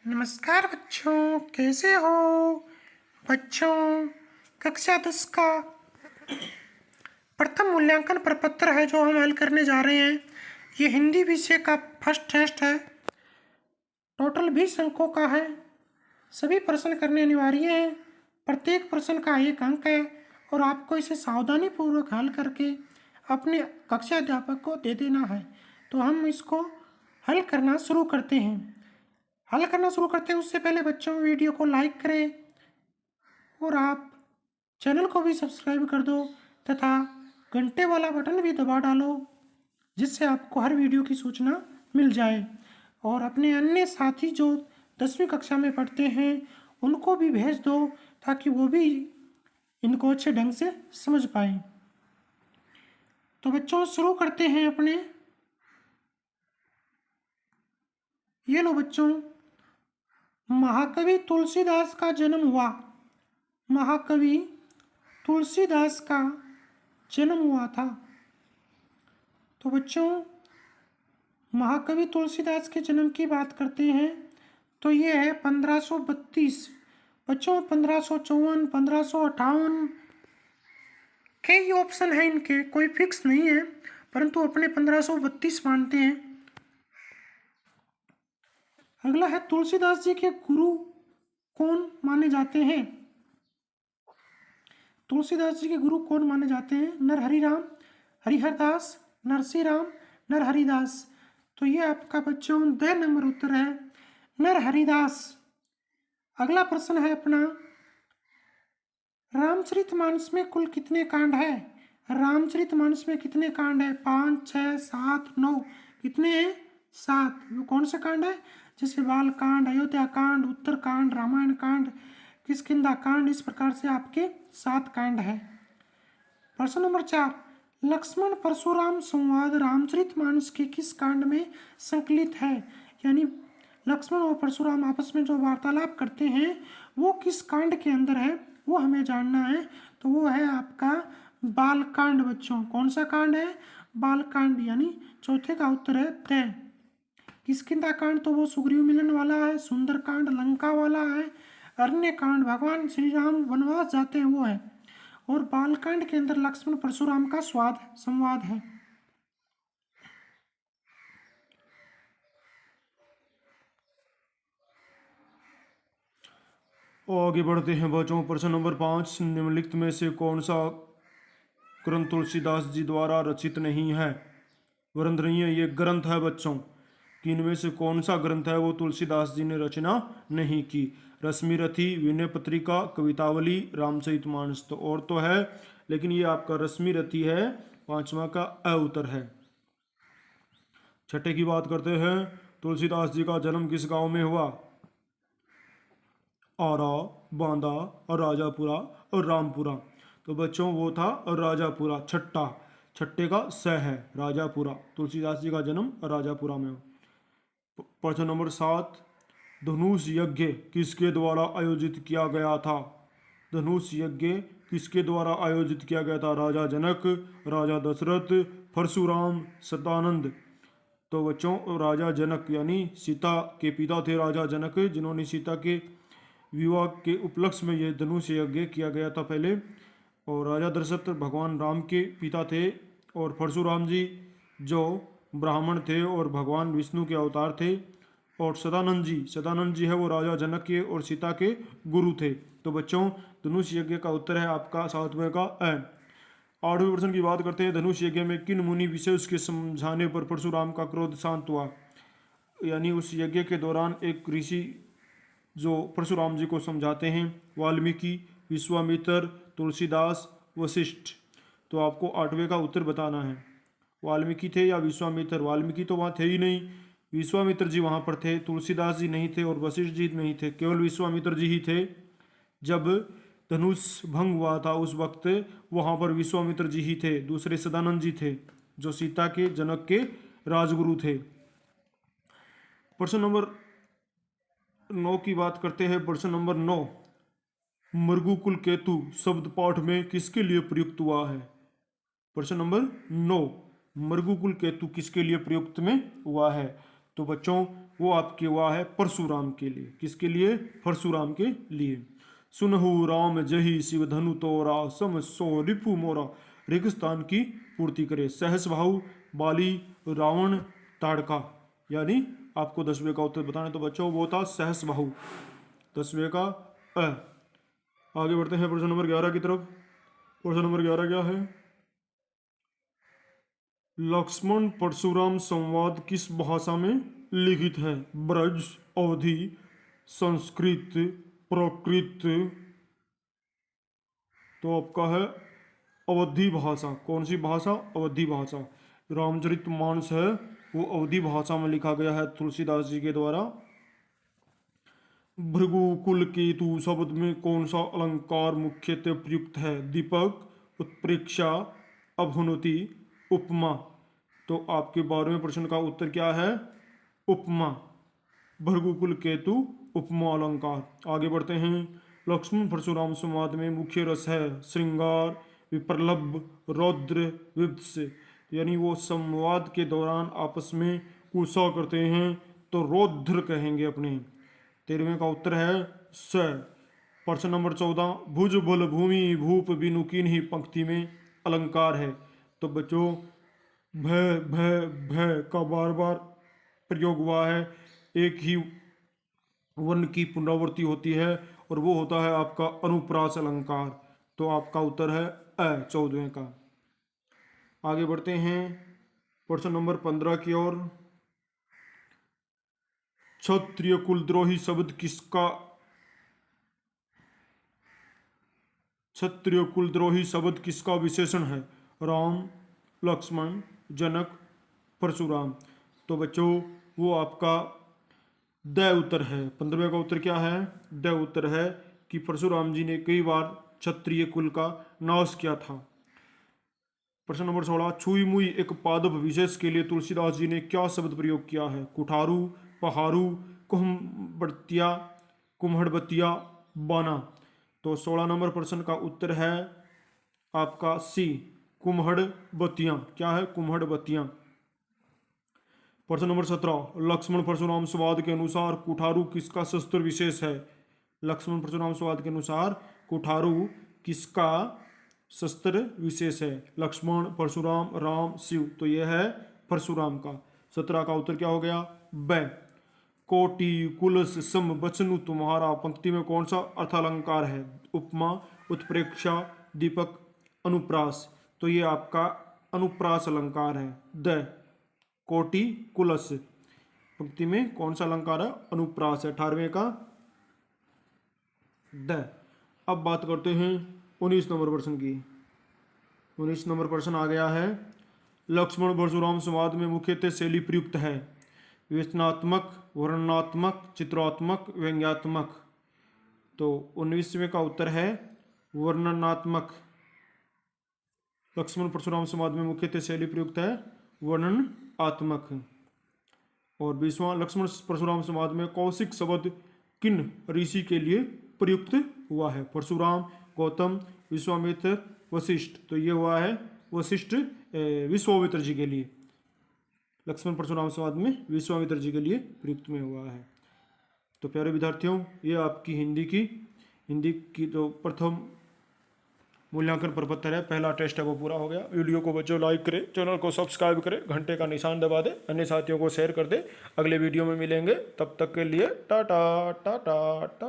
नमस्कार बच्चों, कैसे हो बच्चों। कक्षा 10 का प्रथम मूल्यांकन प्रपत्र है जो हम हल करने जा रहे हैं। ये हिंदी विषय का फर्स्ट टेस्ट है। टोटल 20 अंकों का है। सभी प्रश्न करने अनिवार्य हैं। प्रत्येक प्रश्न का 1 अंक है और आपको इसे सावधानी पूर्वक हल करके अपने कक्षा अध्यापक को दे देना है। तो हम इसको हल करना शुरू करते हैं। उससे पहले बच्चों वीडियो को लाइक करें और आप चैनल को भी सब्सक्राइब कर दो तथा घंटे वाला बटन भी दबा डालो, जिससे आपको हर वीडियो की सूचना मिल जाए। और अपने अन्य साथी जो 10वीं कक्षा में पढ़ते हैं उनको भी भेज दो ताकि वो भी इनको अच्छे ढंग से समझ पाए। तो बच्चों शुरू करते हैं अपने। ये लो बच्चों, महाकवि तुलसीदास का जन्म हुआ। महाकवि तुलसीदास का जन्म हुआ था। तो बच्चों महाकवि तुलसीदास के जन्म की बात करते हैं तो ये है 1532। बच्चों 1554, 1558 कई ऑप्शन है इनके, कोई फिक्स नहीं है, परंतु अपने 1532 मानते हैं। अगला है तुलसीदास जी के गुरु कौन माने जाते हैं। तुलसीदास जी के गुरु कौन माने जाते हैं? नरहरि राम, हरिहरदास, नरसिंह राम, नरहरिदास। तो ये आपका बच्चों 2 नंबर उत्तर है, नरहरिदास। अगला प्रश्न है अपना, रामचरितमानस में कुल कितने कांड है? रामचरितमानस में कितने कांड है? 5, 6, 7, 9। कितने हैं? 7। वो कौन से कांड है? जैसे बाल कांड, अयोध्या कांड, उत्तर कांड, रामायण कांड, किष्किंधा कांड। इस प्रकार से आपके 7 कांड है। प्रश्न नंबर 4, लक्ष्मण परशुराम संवाद रामचरितमानस के किस कांड में संकलित है? यानी लक्ष्मण और परशुराम आपस में जो वार्तालाप करते हैं वो किस कांड के अंदर है, वो हमें जानना है। तो वो है आपका बालकांड। बच्चों कौन सा कांड है? बालकांड। यानी चौथे का उत्तर है तय। किष्किंधा कांड तो वो सुग्रीव मिलन वाला है। सुंदर कांड लंका वाला है। अरण्य कांड भगवान श्री राम वनवास जाते हैं वो है। और बालकांड के अंदर लक्ष्मण परशुराम का संवाद है। आगे बढ़ते हैं बच्चों। प्रश्न नंबर 5, निम्नलिखित में से कौन सा ग्रंथ तुलसीदास जी द्वारा रचित नहीं है? ग्रंथ नहीं है, ये ग्रंथ है बच्चों कि इनमें से कौन सा ग्रंथ है वो तुलसीदास जी ने रचना नहीं की? रश्मिरथी, विनय पत्रिका, कवितावली, रामचरितमानस। तो और तो है, लेकिन ये आपका रश्मिरथी है, 5वां का अ उत्तर है। छठे की बात करते हैं, तुलसीदास जी का जन्म किस गांव में हुआ? आरा, बांदा और राजापुरा और रामपुरा। तो बच्चों वो था राजापुरा। छठे का स है, राजापुरा। तुलसीदास जी का जन्म राजापुरा में हो। प्रश्न नंबर 7, धनुष यज्ञ किसके द्वारा आयोजित किया गया था? धनुष यज्ञ किसके द्वारा आयोजित किया गया था? राजा जनक, राजा दशरथ, परशुराम, सदानंद। तो बच्चों राजा जनक यानी सीता के पिता थे राजा जनक, जिन्होंने सीता के विवाह के उपलक्ष्य में यह धनुष यज्ञ किया गया था पहले। और राजा दशरथ भगवान राम के पिता थे और परशुराम जी जो ब्राह्मण थे और भगवान विष्णु के अवतार थे। और सदानंद जी है वो राजा जनक के और सीता के गुरु थे। तो बच्चों धनुष यज्ञ का उत्तर है आपका 7वें का अ। 8वें प्रश्न की बात करते हैं, धनुष यज्ञ में किन मुनि विशेष के समझाने पर परशुराम का क्रोध शांत हुआ? यानी उस यज्ञ के दौरान एक ऋषि जो परशुराम जी को समझाते हैं, वाल्मीकि, विश्वामित्र, तुलसीदास, वशिष्ठ। तो आपको 8वें का उत्तर बताना है, वाल्मीकि थे या विश्वामित्र। वाल्मीकि तो वहाँ थे ही नहीं, विश्वामित्र जी वहाँ पर थे। तुलसीदास जी नहीं थे और वशिष्ठ जी नहीं थे, केवल विश्वामित्र जी ही थे। जब धनुष भंग हुआ था उस वक्त वहाँ पर विश्वामित्र जी ही थे, दूसरे सदानंद जी थे जो सीता के जनक के राजगुरु थे। प्रश्न नंबर 9 की बात करते हैं। प्रश्न नंबर 9, मृगुकुल केतु शब्द पाठ में किसके लिए प्रयुक्त हुआ है? प्रश्न नंबर 9, मृगुकुल केतु किसके लिए प्रयुक्त में हुआ है? तो बच्चों वो आपके हुआ है परशुराम के लिए। किसके लिए? परशुराम के लिए। सुनहु राम जही शिव धनु तोरा, सम सो रिपु मोरा, रेगिस्तान की पूर्ति करे। सहस भाऊ बाली रावण ताड़का, यानी आपको 10वें का उत्तर बताना है तो बच्चों वो था सहस बाहु, 10वें का अ। आगे बढ़ते हैं प्रश्न नंबर 11 की तरफ। प्रश्न नंबर 11 क्या है? लक्ष्मण परशुराम संवाद किस भाषा में लिखित है? ब्रज, अवधि, संस्कृत, प्राकृत। तो आपका है अवधी भाषा। कौन सी भाषा? अवधी भाषा। रामचरितमानस है वो अवधी भाषा में लिखा गया है तुलसीदास जी के द्वारा। भृगु कुल केतु शब्द में कौन सा अलंकार मुख्यतः प्रयुक्त है? दीपक, उत्प्रेक्षा, अभुनति, उपमा। तो आपके 12वें प्रश्न का उत्तर क्या है? उपमा। भृगुकुल केतु उपमा अलंकार। आगे बढ़ते हैं। लक्ष्मण परशुराम संवाद में मुख्य रस है श्रृंगार, विप्रलभ, रौद्र, विभत्स। यानी वो संवाद के दौरान आपस में कुसा करते हैं तो रौद्र कहेंगे अपने। 13वें का उत्तर है स। प्रश्न नंबर 14, भुज बल भूमि भूप बिनु किन्हीं पंक्ति में अलंकार है? तो बच्चों भय भय भय का बार बार प्रयोग हुआ है, एक ही वर्ण की पुनरावृत्ति होती है और वो होता है आपका अनुप्रास अलंकार। तो आपका उत्तर है अ 14वें का। आगे बढ़ते हैं प्रश्न नंबर 15 की ओर। क्षत्रिय कुलद्रोही शब्द किसका? क्षत्रिय कुलद्रोही शब्द किसका विशेषण है? राम, लक्ष्मण, जनक, परशुराम। तो बच्चों वो आपका द उत्तर है। 15वें का उत्तर क्या है? द उत्तर है कि परशुराम जी ने कई बार क्षत्रिय कुल का नाश किया था। प्रश्न नंबर 16, छुई मुई एक पादप विशेष के लिए तुलसीदास जी ने क्या शब्द प्रयोग किया है? कुठारू, पहारू, कुम्हड़बतिया, कुम्हड़बतिया, बाना। तो 16 नंबर प्रश्न का उत्तर है आपका सी, कुम्हड़बतियाँ। क्या है? कुम्हड़बतियाँ। प्रश्न नंबर 17, लक्ष्मण परशुराम संवाद के अनुसार कुठारू किसका शस्त्र विशेष है? लक्ष्मण परशुराम संवाद के अनुसार कुठारू किसका शस्त्र विशेष है? लक्ष्मण, परशुराम, राम, शिव। तो यह है परशुराम का। 17 का उत्तर क्या हो गया? ब। कोटि, कुलस, सम, बचनु, तुम्हारा पंक्ति में कौन सा अर्थालंकार है? उपमा, उत्प्रेक्षा, दीपक, अनुप्रास। तो ये आपका अनुप्रास अलंकार है। द, कोटि, कुलस पंक्ति में कौन सा अलंकार है? अनुप्रास है। 18वें का द। अब बात करते हैं 19 नंबर प्रश्न की। 19 नंबर प्रश्न आ गया है। लक्ष्मण परशुराम संवाद में मुख्यतः शैली प्रयुक्त है? विवेचनात्मक, वर्णनात्मक, चित्रात्मक, व्यंग्यात्मक। तो 19वें का उत्तर है वर्णनात्मक। लक्ष्मण परशुराम संवाद में मुख्यतः शैली प्रयुक्त है वर्णनात्मक। और 20वां, लक्ष्मण परशुराम संवाद में कौशिक शब्द किन ऋषि के लिए प्रयुक्त हुआ है? परशुराम, गौतम, विश्वामित्र, वशिष्ठ। तो ये हुआ है वशिष्ठ विश्वामित्र जी के लिए। लक्ष्मण परशुराम संवाद में विश्वामित्र जी के लिए प्रयुक्त में हुआ है। तो प्यारे विद्यार्थियों, ये आपकी हिंदी की जो प्रथम मूल्यांकन प्रपत्र है, पहला टेस्ट है वो पूरा हो गया। वीडियो को बच्चों लाइक करें, चैनल को सब्सक्राइब करें, घंटे का निशान दबा दें, अन्य साथियों को शेयर कर दें। अगले वीडियो में मिलेंगे, तब तक के लिए टाटा टाटा टाटा।